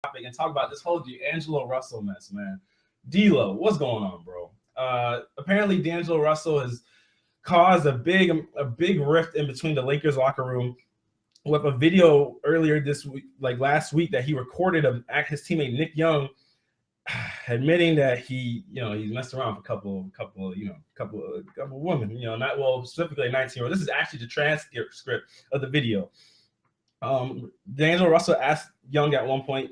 topic and talk about this whole D'Angelo Russell mess, man. D'Lo, what's going on, bro? Apparently, D'Angelo Russell has caused a big rift in between the Lakers locker room with a video earlier this week, like last week, that he recorded of his teammate Nick Young admitting that he's messed around with a couple of women, not well, specifically a 19-year-old. This is actually the transcript of the video. D'Angelo Russell asked Young at one point,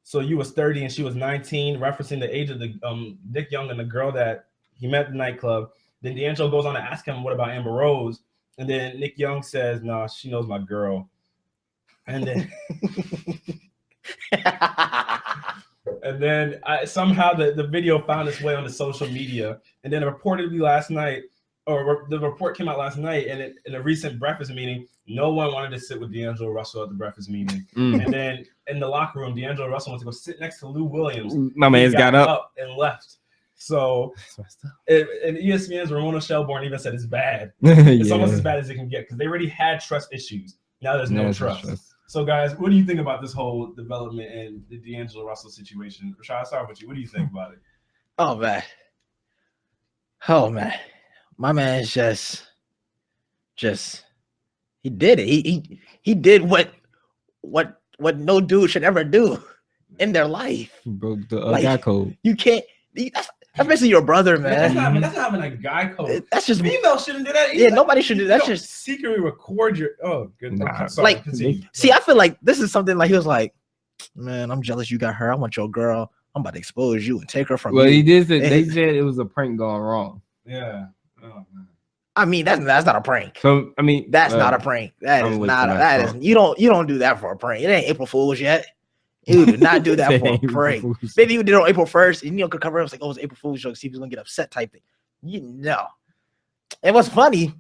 so you was 30 and she was 19, referencing the age of the Nick Young and the girl that he met at the nightclub. Then D'Angelo goes on to ask him, what about Amber Rose? And then Nick Young says, no, she knows my girl. And then and then somehow the video found its way on the social media. And then reportedly last night, or the report came out last night, and in a recent breakfast meeting, no one wanted to sit with D'Angelo Russell at the breakfast meeting. And then in the locker room, D'Angelo Russell went to go sit next to Lou Williams. My man's got up and left. So, and ESPN's Ramona Shelburne even said it's bad. It's almost as bad as it can get because they already had trust issues. Now there's no trust. So, guys, what do you think about this whole development and the D'Angelo Russell situation? Rashad, I'll start with you. What do you think about it? Oh, man. My man's just he did it. He did what no dude should ever do in their life. He broke the guy code. You can't. That's basically your brother, man. That's not having a guy code. That's just female shouldn't do that either. Yeah, nobody should do that. That's just secretly record your. Oh, good. Nah, sorry, like, see, I feel like this is something like he was like, man, I'm jealous you got her. I want your girl. I'm about to expose you and take her from you. Well, he did say they said it was a prank gone wrong. Yeah. Oh man. I mean, that's not a prank. So I mean, that's not a prank. That is not. That is you don't do that for a prank. It ain't April Fool's yet. You do not do that for a prank. Maybe you did it on April 1st, and could cover it. It was like, oh, it's April Fool's joke. See if he's gonna get upset type thing. And what's funny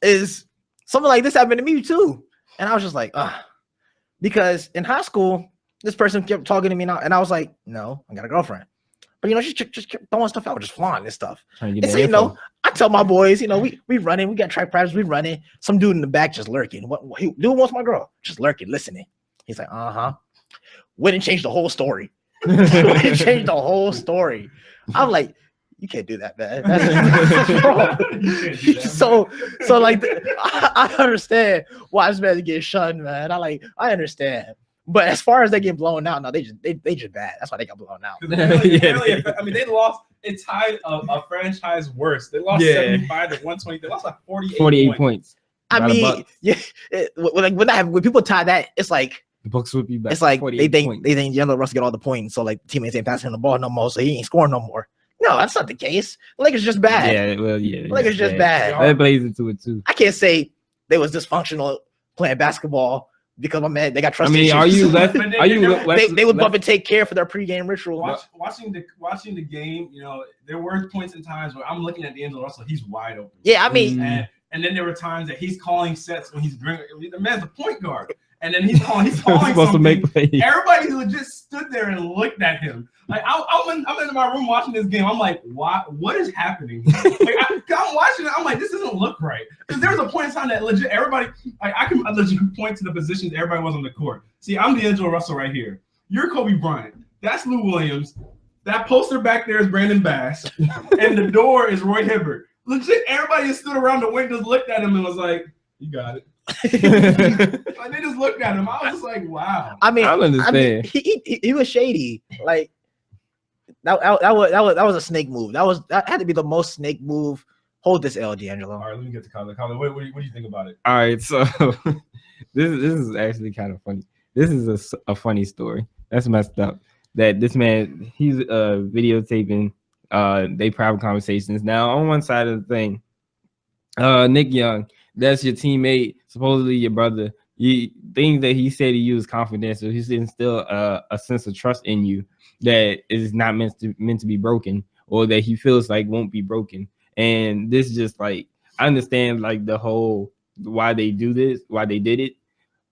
is something like this happened to me too, and I was just like, because in high school, this person kept talking to me now, and I was like, no, I got a girlfriend. But she just kept throwing stuff out, just flaunting this stuff. And so I tell my boys, we running, we got track practice, we running. Some dude in the back just lurking. Dude wants my girl, just lurking, listening. He's like, wouldn't change the whole story. Wouldn't change the whole story. I'm like, you can't do that, man. That's wrong. So like, I understand why this man get shunned, man. I understand. But as far as they get blown out, no, they just bad. That's why they got blown out. I mean, they lost. It tied a franchise worst. They lost 75 to 120. They lost like 48 points. I mean, when people tie that, it's like the Bucks would be back. It's like they think D'Angelo Russell get all the points, so like teammates ain't passing him the ball no more, so he ain't scoring no more. No, that's not the case. The Lakers just bad. Yeah, well, yeah. Lakers just bad. That plays into it too. I can't say they was dysfunctional playing basketball. Because my man, they got trust issues. Are you left? They would bump and take care for their pregame ritual. Watching the game, there were points and times where I'm looking at D'Angelo Russell. He's wide open. Yeah, I mean, and then there were times that he's calling sets when he's bringing the man's a point guard, and then he's calling something. Everybody legit stood there and looked at him. Like I'm in my room watching this game. I'm like, what is happening? I'm watching it. I'm like, this doesn't look right. Because there was a point in time that legit everybody, I can legit point to the positions everybody was on the court. See, I'm D'Angelo Russell right here. You're Kobe Bryant. That's Lou Williams. That poster back there is Brandon Bass, and the door is Roy Hibbert. Legit, everybody just stood around the windows, looked at him, and was like, "You got it." Like they just looked at him. I was just like, "Wow." I mean, understand. He was shady. Like that was a snake move. That had to be the most snake move. Hold this L, D'Angelo. All right, let me get to Colin. Colin, what do you think about it? All right, so this is actually kind of funny. This is a funny story. That's messed up. That this man, he's videotaping they private conversations. Now on one side of the thing, Nick Young, that's your teammate, supposedly your brother. Things that he said to you is confidential. He's instill a sense of trust in you that is not meant to be broken, or that he feels like won't be broken. And this is just like, I understand like the whole why they do this, why they did it,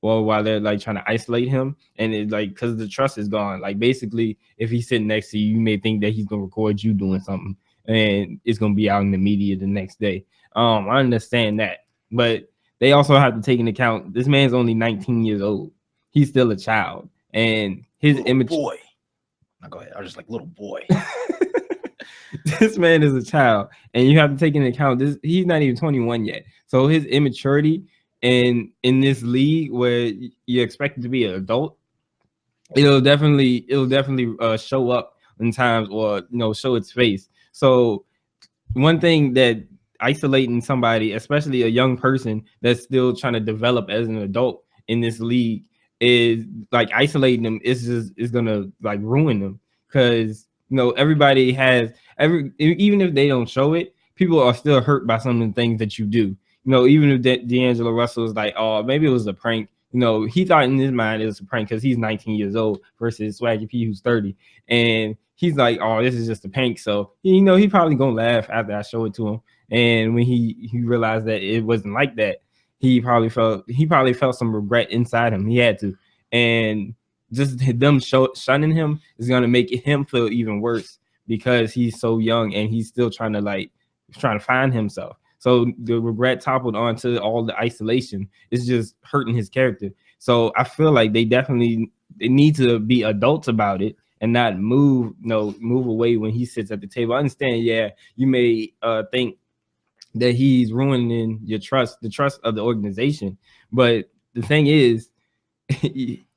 or why they're like trying to isolate him. And it's like because the trust is gone. Like basically, if he's sitting next to you, you may think that he's gonna record you doing something, and it's gonna be out in the media the next day. I understand that, but they also have to take into account this man's only 19 years old. He's still a child, and his little image. Boy. Now go ahead. I was just like, little boy. This man is a child, and you have to take into account this. He's not even 21 yet, so his immaturity and in this league where you're expected to be an adult, it'll definitely show up in times, or show its face. So one thing that isolating somebody, especially a young person that's still trying to develop as an adult in this league, is like isolating them is gonna like ruin them, because everybody has even if they don't show it, people are still hurt by some of the things that you do. Even if D'Angelo Russell is like, oh, maybe it was a prank. He thought in his mind it was a prank because he's 19 years old versus Swaggy P who's 30, and he's like, oh, this is just a prank. So he probably gonna laugh after I show it to him. And when he realized that it wasn't like that, he probably felt some regret inside him. He had to, and just them shunning him is gonna make him feel even worse because he's so young and he's still trying to find himself. So the regret toppled onto all the isolation. It's just hurting his character. So I feel like they need to be adults about it and not move away when he sits at the table. I understand, yeah, you may think that he's ruining the trust of the organization, but the thing is,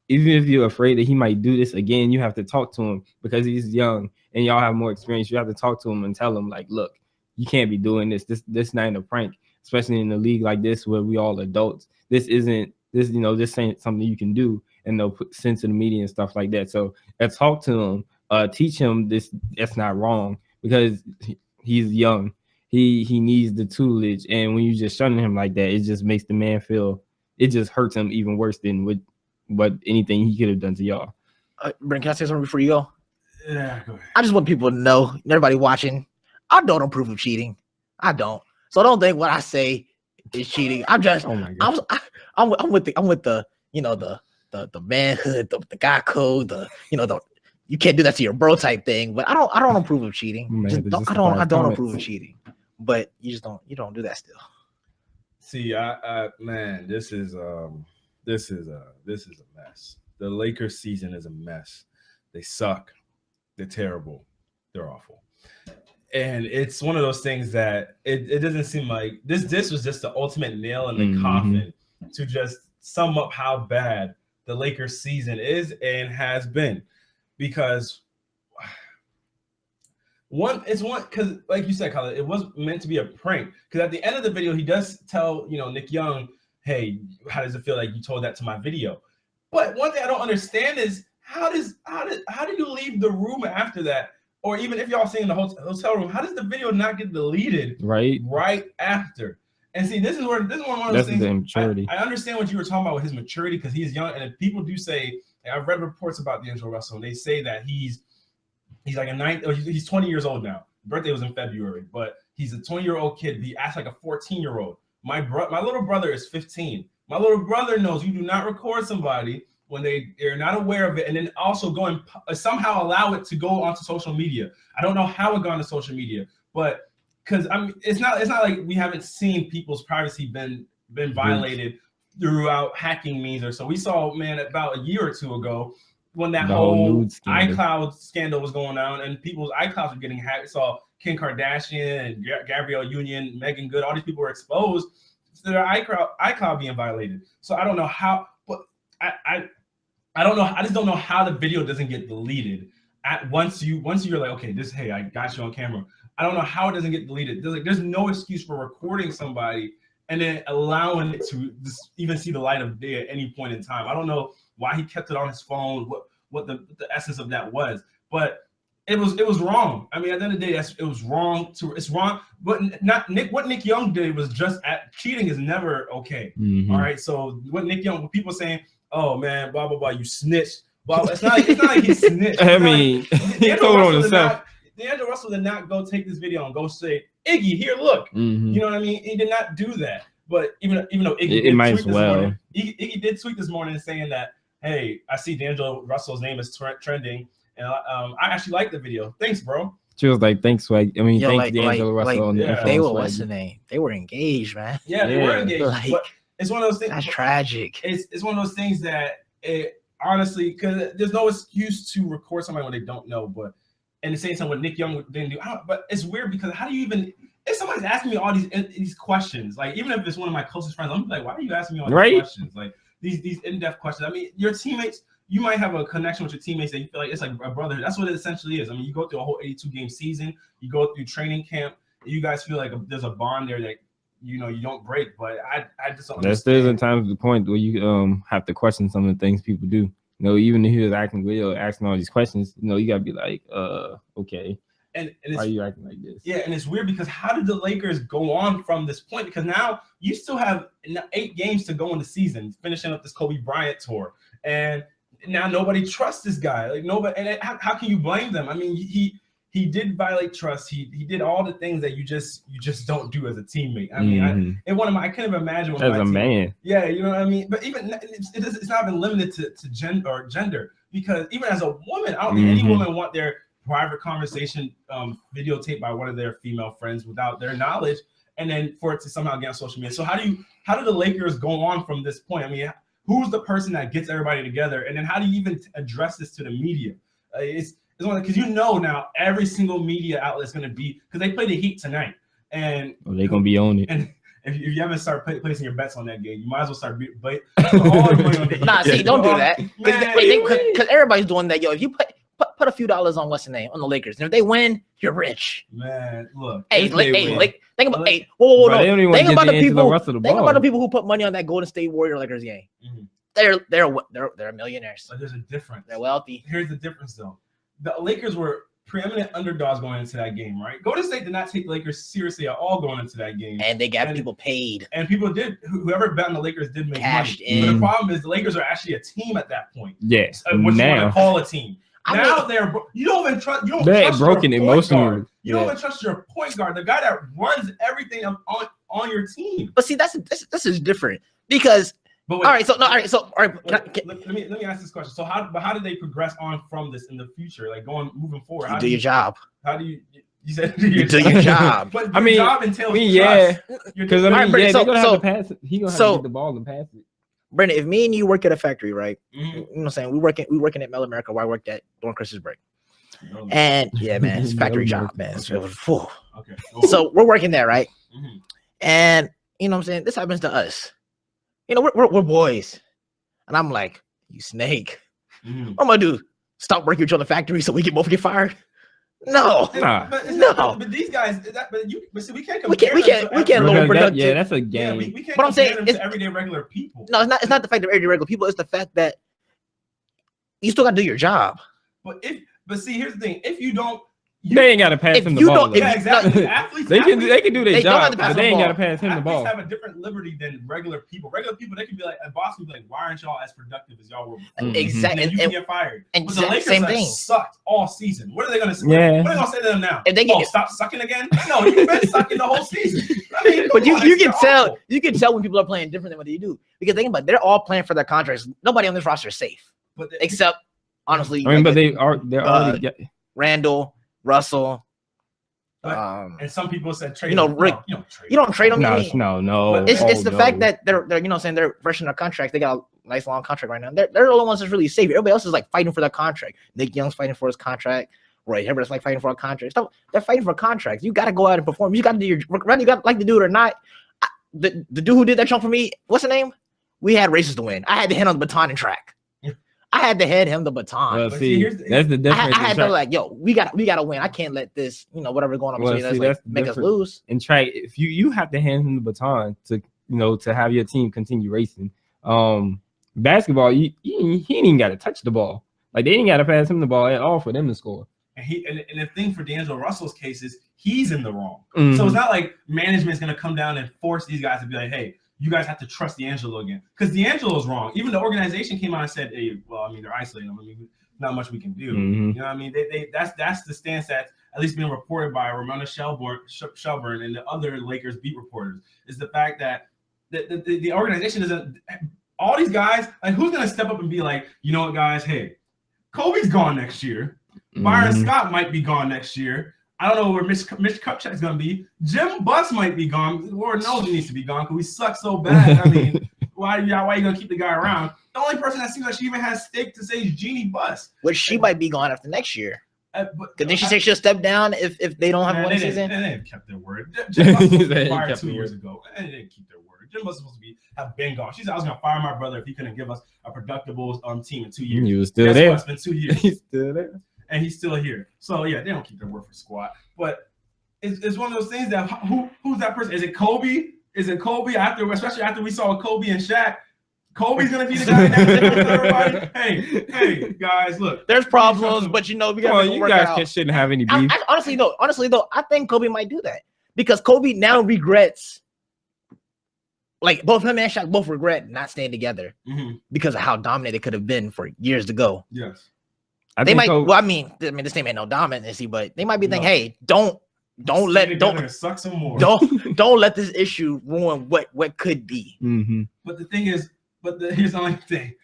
even if you're afraid that he might do this again, you have to talk to him because he's young and y'all have more experience. You have to talk to him and tell him, like, look, you can't be doing this. This not a prank, especially in a league like this where we all adults. This ain't something you can do, and they'll put sense in the media and stuff like that. So talk to him, teach him that's not wrong, because he's young. He needs the tutelage, and when you just shunning him like that, it just makes the man feel, it just hurts him even worse than what anything he could have done to y'all. Brent, can I say something before you go? Yeah, go ahead. I just want people to know, everybody watching, I don't approve of cheating. I don't. So don't think what I say is cheating. I'm just, I'm with the the manhood, the guy code, you can't do that to your bro type thing. But I don't approve of cheating. I don't approve of cheating. But you don't do that still. See, man, this is a mess. The Lakers season is a mess. They suck. They're terrible. They're awful. And it's one of those things that it doesn't seem like this was just the ultimate nail in the coffin to just sum up how bad the Lakers season is and has been. Because because like you said, Colin, it was meant to be a prank. Because at the end of the video, he does tell Nick Young, hey, how does it feel like you told that to my video? But one thing I don't understand is how did you leave the room after that? Or even if y'all seen in the hotel room, how does the video not get deleted right after? And see, this is one of those things. The immaturity. I understand what you were talking about with his maturity, because he's young, and if people do say, I've read reports about D'Angelo Russell, and they say that he's like he's 20 years old now. His birthday was in February, but he's a 20-year-old kid. He acts like a 14-year-old. My little brother is 15. My little brother knows you do not record somebody when they're not aware of it, and then also go and somehow allow it to go onto social media. I don't know how it got onto social media, but because it's not like we haven't seen people's privacy been violated throughout hacking means or so. We saw, man, about a year or two ago when that whole iCloud scandal was going on and people's iClouds were getting hacked. We saw Kim Kardashian and Gabrielle Union, Megan Good, all these people were exposed to their iCloud being violated. So I don't know how, but I don't know. I just don't know how the video doesn't get deleted. Once you're like, okay, hey, I got you on camera. I don't know how it doesn't get deleted. There's no excuse for recording somebody and then allowing it to even see the light of day at any point in time. I don't know why he kept it on his phone, what the essence of that was, but it was wrong. I mean, at the end of the day, it was wrong. It's wrong, but what Nick Young did was just cheating is never okay. All right, so what people saying, oh man, blah blah blah, you snitched. Well, it's not like he snitched. I mean, he told on himself. D'Angelo Russell did not go take this video and go say, Iggy, here, look. You know what I mean? He did not do that. But even though Iggy did tweet this morning, Iggy did tweet this morning saying that, hey, I see D'Angelo Russell's name is trending, and I actually like the video. Thanks, bro. She was like, thanks, Swag. I mean, thanks, D'Angelo Russell. They were, what's the name? They were engaged, man. Yeah, they were engaged. But it's one of those things. That's tragic. It's one of those things that honestly, because there's no excuse to record somebody when they don't know, but and to say something what Nick Young didn't do. But it's weird because how do you even? If somebody's asking me all these questions, like even if it's one of my closest friends, I'm like, why are you asking me all these questions? Like these in-depth questions. I mean, your teammates, you might have a connection with your teammates that you feel like it's like a brotherhood. That's what it essentially is. I mean, you go through a whole 82-game season, you go through training camp, you guys feel like there's a bond there that you don't break. But I just don't. There's still times the point where you have to question some of the things people do. Even if he was acting weird, asking all these questions, you gotta be like, okay. And why are you acting like this? Yeah, and it's weird because how did the Lakers go on from this point? Because now you still have 8 games to go in the season, finishing up this Kobe Bryant tour, and now nobody trusts this guy. Like nobody, and how can you blame them? I mean, he did violate trust. He did all the things that you just don't do as a teammate. I mean, I can't even imagine as a man. Yeah, you know what I mean. But even it's not even limited to gender because even as a woman, I don't think any woman want their private conversation videotaped by one of their female friends without their knowledge, and then for it to somehow get on social media. So how do the Lakers go on from this point? I mean, who's the person that gets everybody together, and then how do you even address this to the media? It's only because now every single media outlet is going to be because they play the Heat tonight, and they're going to be on it. And if you haven't started placing your bets on that game, you might as well start all the money on the Heat. Nah, see, don't do that because everybody's doing that. Yo, if you put a few dollars on what's the name on the Lakers, and if they win, you're rich. Man, look. Think about the people who put money on that Golden State Warrior Lakers game. They're millionaires. But there's a difference. They're wealthy. Here's the difference, though. The Lakers were preeminent underdogs going into that game, right? Golden State did not take the Lakers seriously at all going into that game, and they got people paid. And people did. Whoever bet on the Lakers did make cashed money. in. But the problem is the Lakers are actually a team at that point. Yes, what you want to call a team. You don't even trust. You don't trust broken your emotionally. You don't even trust your point guard, the guy that runs everything on your team. But see, this is different because. All right. Let me ask this question. So how did they progress on from this in the future? Like moving forward. You do your job. How do you? You said do your job. But your job entails trust. Yeah. Because they're gonna have to pass it. He gonna have to get the ball and pass it. Brandon, if me and you work at a factory, right? You know what I'm saying? We working at Mel America where I worked at during Christmas break. And yeah, man, it's a factory job, man. Okay. So we're working there, right? And you know what I'm saying? This happens to us. We're boys. And I'm like, you snake. What am I gonna do? Stop working with you on the factory so we can both get fired? No. But these guys, we can't compare. We can't lower productive. Yeah, that's a game. Yeah, we can't. But I'm saying it's everyday regular people. No, it's not the fact that everyday regular people. It's the fact that you still got to do your job. But see, here's the thing: if you don't, they ain't got to pass him the ball. Yeah, exactly. Athletes, they can do their job, but they ain't got to pass him the ball. Athletes have a different liberty than regular people. Regular people, they can be like, a boss can be like, why aren't y'all as productive as y'all were before? Exactly. And you can get fired. And but the Lakers same thing. Sucked all season. What are they going to say? Yeah. What are they going to say to them now? If they stop sucking again? No, you've been sucking the whole season. I mean, but you can tell when people are playing different than what you do because think about it, they're all playing for their contracts. Nobody on this roster is safe, except honestly. I mean, but they're already Randall, Russell. And some people said trade. Rick, you don't trade them. No. It's the fact that they're saying they're fresh in their contract. They got a nice long contract right now. They're the only ones that's really safe. Everybody else is like fighting for their contract. Nick Young's fighting for his contract. Roy Hibbert's like fighting for a contract. They're fighting for contracts. You got to go out and perform. You got to do your run. You got like to do it or not. The dude who did that chunk for me, what's the name? We had races to win. I had to hand on the baton in track. I had to hand him the baton. Well, see, that's the difference. I had to like, yo, we got to win. I can't let this, whatever going on between us, like, make us lose. In track, if you have to hand him the baton to, to have your team continue racing. Basketball, he ain't even got to touch the ball. Like they ain't got to pass him the ball at all for them to score. And the thing for D'Angelo Russell's case is he's in the wrong. So it's not like management's gonna come down and force these guys to be like, hey, you guys have to trust D'Angelo again. Because D'Angelo's wrong. Even the organization came out and said, hey, well, I mean, they're isolating him. I mean, not much we can do. You know what I mean? That's the stance that's at least being reported by Ramona Shelburne and the other Lakers beat reporters, is the fact that the organization doesn't – all these guys, like who's going to step up and be like, you know what, guys, hey, Kobe's gone next year. Byron Scott might be gone next year. I don't know where Mitch Kupchak's going to be. Jim Buss might be gone. Lord knows he needs to be gone because we suck so bad. I mean, why you gonna keep the guy around? The only person that seems like she even has stake to say is Jeannie Buss, which she might be gone after next year. Because then she said she'll step down if they don't have one season. They didn't kept their word. Jim Buss was fired 2 years ago, and they didn't keep their word. Jim Buss was supposed to have been gone. She said I was gonna fire my brother if he couldn't give us a productive team in 2 years. He was still there. It's been 2 years. He's still there, and he's still here. So yeah, they don't keep their word for squat. But it's one of those things that who's that person? Is it Kobe? Is it Kobe? Especially after we saw Kobe and Shaq. Kobe's gonna be the guy that everybody. Hey, guys, look. There's problems, but you gotta you guys shouldn't have any beef. Honestly though, I think Kobe might do that because Kobe now regrets. Like both him and Shaq both regret not staying together because of how dominant they could have been for years to go. Yes, they might. Well, I mean, this team ain't no dominancy, but they might be thinking, hey, don't suck some more. Don't let this issue ruin what could be. But the thing is. But here's the only thing.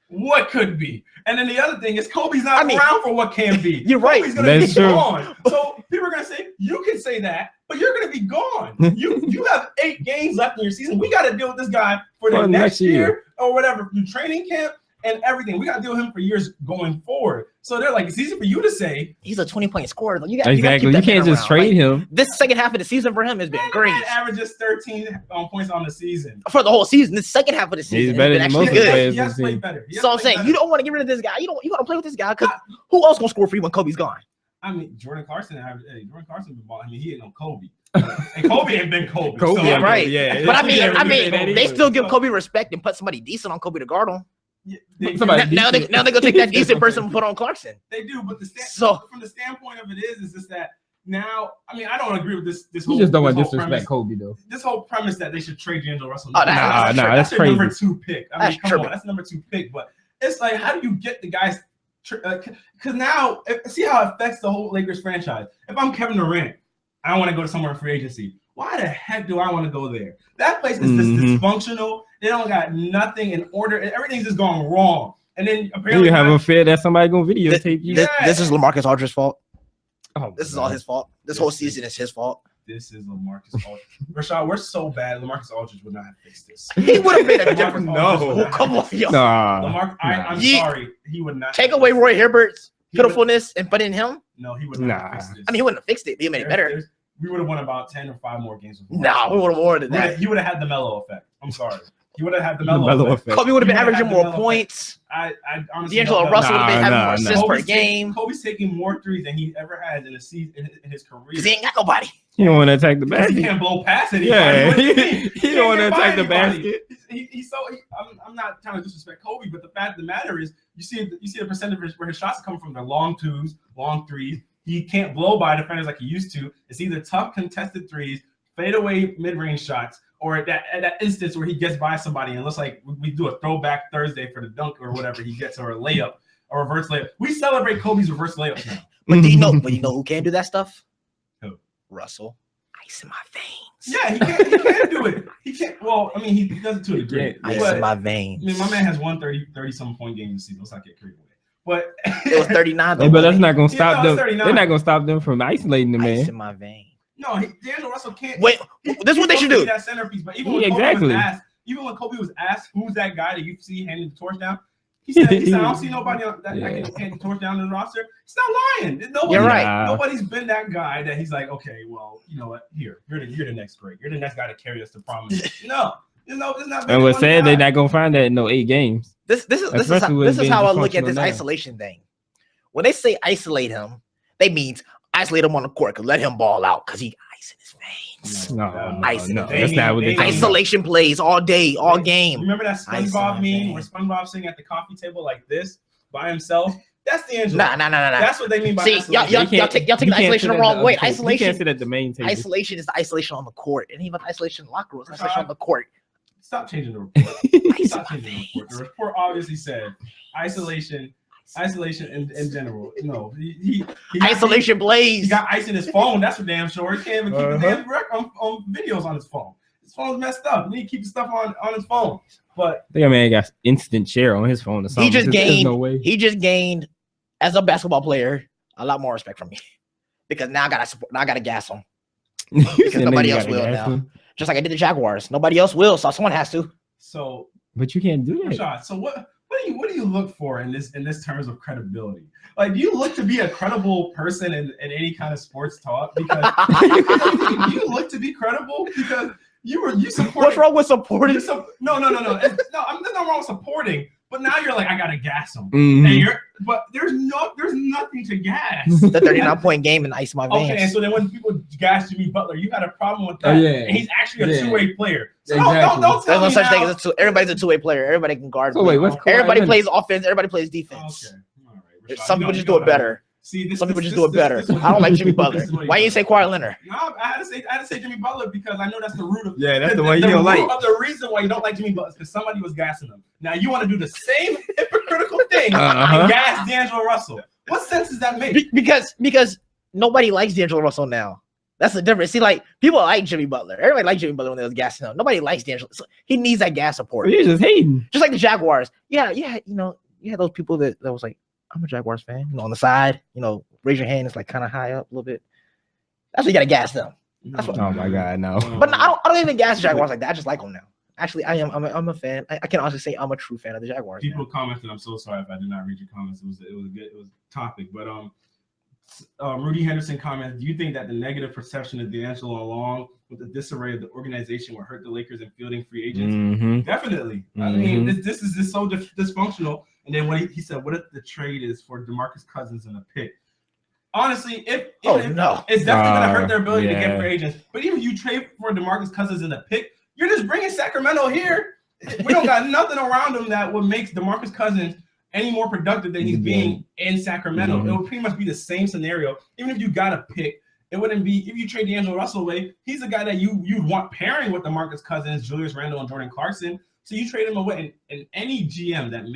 What could be? And then the other thing is Kobe's not around for what can be. You're right. Kobe's gonna be gone. So people are gonna say, you can say that, but you're gonna be gone. You have 8 games left in your season. We gotta deal with this guy for the next year or whatever, through training camp and everything. We gotta deal with him for years going forward. So they're like, it's easy for you to say he's a 20-point scorer. You can't just trade him. This second half of the season for him has been great. He averages 13 points on the season for the whole season. The second half of the season he's better than most good. He has played better. So I'm saying you don't want to get rid of this guy. You want to play with this guy because who else gonna score for you when Kobe's gone? I mean, Jordan Clarkson been balling. I mean, he ain't no Kobe. And Kobe ain't been Kobe. So, right. Yeah. But I mean, they still give Kobe respect and put somebody decent on Kobe to guard him. Now they gonna take that decent person and put on Clarkson. They do, but from the standpoint of it is just that now. I mean, I don't agree with this. This whole you just don't want to disrespect Kobe though. This whole premise that they should trade D'Angelo Russell. That's crazy. Number 2 pick. I mean, come on, that's number 2 pick. But it's like, how do you get the guys? Because now, see how it affects the whole Lakers franchise. If I'm Kevin Durant, I want to go to somewhere in free agency. Why the heck do I want to go there? That place is just dysfunctional. They don't got nothing in order, and everything's just going wrong. And then apparently you have a fear that somebody gonna videotape you. This is LaMarcus Aldridge's fault. Oh, this is all his fault. This whole season is his fault. This is LaMarcus Aldridge. Rashad, we're so bad. LaMarcus Aldridge would not have fixed this. He would have made a difference. Come on, yo. I'm sorry. He would not. Take away Roy Herbert's pitifulness and put in him. No, he would not have fixed this. I mean, he wouldn't have fixed it. He made it better. We would have won about 10 or 5 more games. We would have won more than that. He would have had the Melo effect. I'm sorry. He would have had the Melo effect. Kobe would have been averaging more points. I honestly D'Angelo Russell would have been having more assists per game. Kobe's taking more threes than he ever has in a season in his career. Because he ain't got nobody. He don't want to attack the basket. He can't blow past anybody. Yeah, he don't want to attack the basket. I'm not trying to disrespect Kobe, but the fact of the matter is, you see the percentage where his shots come from the long twos, long threes. He can't blow by defenders like he used to. It's either tough contested threes, fadeaway mid-range shots, or that instance where he gets by somebody and it looks like we do a throwback Thursday for the dunk or whatever he gets, or a layup, or reverse layup. We celebrate Kobe's reverse layups now. But do you know who can't do that stuff? Who? Russell. Ice in my veins. Yeah, he can't do it. He can't. Well, I mean, he does it to a degree. Ice in my veins. I mean, my man has won 30-some point game this season. Let's not get carried away. But it was 39. Though, but that's not gonna stop them. They're not gonna stop them from isolating the man. Ice in my vein. No, D'Angelo Russell can't. Wait, this is what they should do. That centerpiece, but even when Kobe was asked, who's that guy that you see handing the torch down? He said, I don't see nobody that can hand the torch down in the roster. He's not lying. You're right. Nobody's been that guy that he's like, okay, well, you know what? You're the next great. You're the next guy to carry us to promise. No. It's not. And what's sad, they're not gonna find that in no 8 games. This is how I look at this isolation thing. When they say isolate him, they mean isolate him on the court, let him ball out because he ice in his veins. No, that's not what they isolation plays all day, all game. Remember that SpongeBob meme where SpongeBob's sitting at the coffee table like this by himself? That's D'Angelo. Nah. That's what they mean by isolation. Y'all take the isolation the wrong way. Isolation. You can't sit at the main table. Isolation is the isolation on the court. It ain't even isolation in the locker room. It's isolation on the court. Stop changing the report. Stop changing the report. The report obviously said isolation in general. No, he isolation plays. He got ice in his phone. That's for damn sure. He can't even keep the damn on videos on his phone. His phone's messed up. He need to keep the stuff on his phone. But I think man got instant share on his phone or something. He just gained as a basketball player a lot more respect from me because now I gotta gas him because nobody else will now. Just like I did the Jaguars. Nobody else will, so someone has to. So But you can't do that. Rashad, so what do you look for in this terms of credibility? Like, do you look to be a credible person in any kind of sports talk? Because do you look to be credible? Because you support. What's wrong with supporting? No. There's nothing wrong with supporting. But now you're like, I gotta gas him. Mm-hmm. But there's nothing to gas. The 39-point game in ice my veins. Okay, and so then when people gas Jimmy Butler, you had a problem with that. Oh, yeah. And he's actually a two-way player. So exactly. don't tell me There's no such now. thing as everybody's a two-way player. Everybody can guard. So wait, what's everybody plays offense. Everybody plays defense. Okay. All right. Rashad, Some people just do it better. Some people just do it better. I don't like Jimmy Butler. Why you say Kawhi Leonard? No, I had to say Jimmy Butler because I know that's the root of that's the one you don't like. The reason why you don't like Jimmy Butler is because somebody was gassing him. Now you want to do the same hypocritical thing and gas D'Angelo Russell. What sense does that make? Because nobody likes D'Angelo Russell now. That's the difference. See, like, people like Jimmy Butler. Everybody liked Jimmy Butler when they was gassing him. Nobody likes D'Angelo. So he needs that gas support. You're just hating. Just like the Jaguars. Yeah, you had those people that was like, I'm a Jaguars fan, on the side, raise your hand. It's like kind of high up a little bit. That's what you got to gas them. That's what, oh my God, no. But I don't even gas the Jaguars like that. I just like them now. Actually, I'm a fan. I can honestly say I'm a true fan of the Jaguars. People commented. I'm so sorry if I did not read your comments. It was a topic. But Rudy Henderson commented, do you think that the negative perception of D'Angelo along with the disarray of the organization will hurt the Lakers in fielding free agents? Mm-hmm. Definitely. I mean, this is just so dysfunctional. And then when he said, what if the trade is for DeMarcus Cousins and a pick? Honestly, it's definitely going to hurt their ability to get free agents. But even if you trade for DeMarcus Cousins and a pick, you're just bringing Sacramento here. We don't got nothing around him that would make DeMarcus Cousins any more productive than he's being in Sacramento. It would pretty much be the same scenario. Even if you got a pick, it wouldn't be, if you trade D'Angelo Russell away, he's a guy that you'd want pairing with DeMarcus Cousins, Julius Randle, and Jordan Clarkson. So you trade him away, and any GM that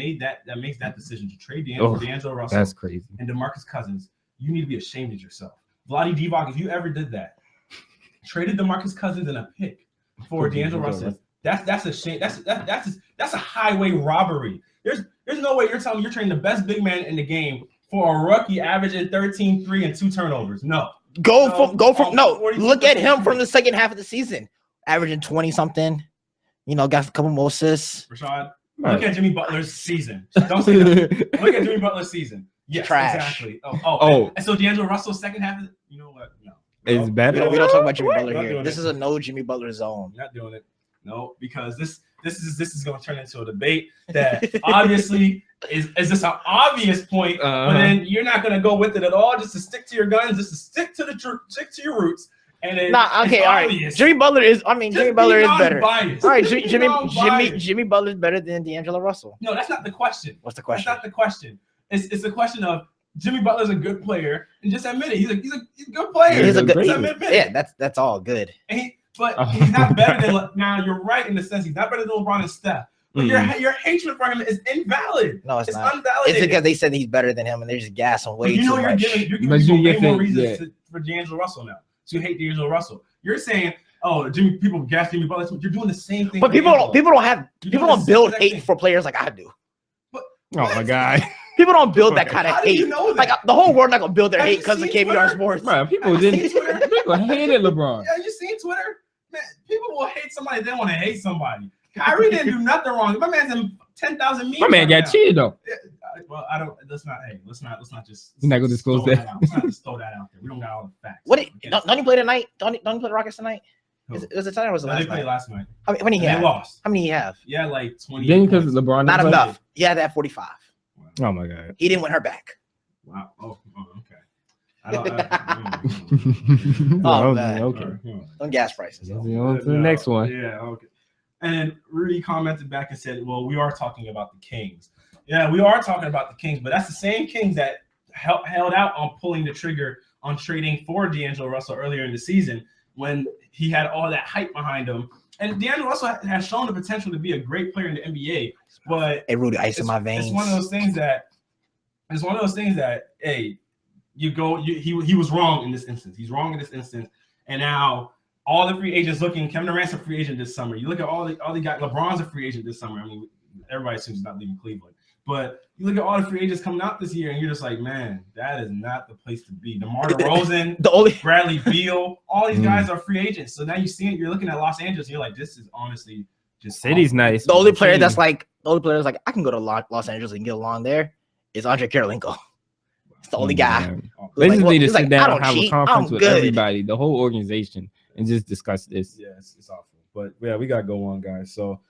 makes that decision to trade D'Angelo Russell, that's crazy, and DeMarcus Cousins, you need to be ashamed of yourself. Vlade Divac, if you ever did that, traded DeMarcus Cousins and a pick for D'Angelo Russell, that's a shame. That's a highway robbery. There's no way you're telling me you're trading the best big man in the game for a rookie averaging 13, 3, and 2 turnovers. No. Look at him from the second half of the season, averaging 20 something. Got a couple more assists. Rashad, look at Jimmy Butler's season. Don't say that. Look at Jimmy Butler's season. Yes, trash. Exactly. And so D'Angelo Russell's second half, you know what? No. It's better. We don't talk about Jimmy Butler here. This is a no Jimmy Butler zone. Not doing it. No, because this is going to turn into a debate that obviously is this an obvious point, but then you're not going to go with it at all. Just to stick to your guns, just to stick to your roots. And then all right. Jimmy Butler is better. All right, Jimmy Butler is better than D'Angelo Russell. No, that's not the question. What's the question? That's not the question. It's the question of Jimmy Butler's a good player, and just admit it. He's a good player. He's a good player. Yeah, that's all good. But he's not better than. Now you're right in the sense he's not better than LeBron and Steph. But your hatred for him is invalid. No, it's not. Unvalidated. It's because they said he's better than him, and they're just gassing way too much. You're giving way more reasons for D'Angelo Russell now. So you hate D'Angelo Russell. You're saying, people gas Jimmy Butler. You're doing the same thing. But people don't build hate for players like I do. My God. People don't build that kind of hate. You know that? Like the whole world not gonna build their hate because of KBR Sports. Bro, people hated LeBron. Yeah, you seen Twitter? Man, people will hate somebody. They want to hate somebody. Kyrie didn't do nothing wrong. My man's in 10,000 memes. My man got cheated though. Well, I don't. Let's not just. You're not gonna disclose that. Let's not just throw that out there. We don't got all the facts. Don't you play tonight? Don't you play the Rockets tonight? Was it tonight or was it last night? They played last night. How many he have? They lost. How many he have? Yeah, like 20. Then because LeBron not enough. Yeah, that 45. Oh my God. He didn't win her back. Wow. Oh, okay. I don't. Man. Okay. On gas prices. On to the next one. Yeah. Okay. And Rudy commented back and said, "Well, we are talking about the Kings. Yeah, we are talking about the Kings, but that's the same Kings that held out on pulling the trigger on trading for D'Angelo Russell earlier in the season when he had all that hype behind him. And D'Angelo Russell has shown the potential to be a great player in the NBA, but Rudy, ice in my veins. It's one of those things that hey, he was wrong in this instance. He's wrong in this instance, and now all the free agents looking. Kevin Durant's a free agent this summer. You look at all the guys. LeBron's a free agent this summer. I mean, everybody assumes he's not leaving Cleveland. But you look at all the free agents coming out this year, and you're just like, man, that is not the place to be. DeMar DeRozan, Bradley Beal, all these guys are free agents. So now you see it, you're looking at Los Angeles, and you're like, this is honestly Just city's awful. nice. The only player that's like I can go to Los Angeles and get along there is Andre Karolinko. It's the only guy. They just need to sit down I and have a conference with everybody, the whole organization, and just discuss this. Yeah, it's awful. But yeah, we gotta go on, guys. So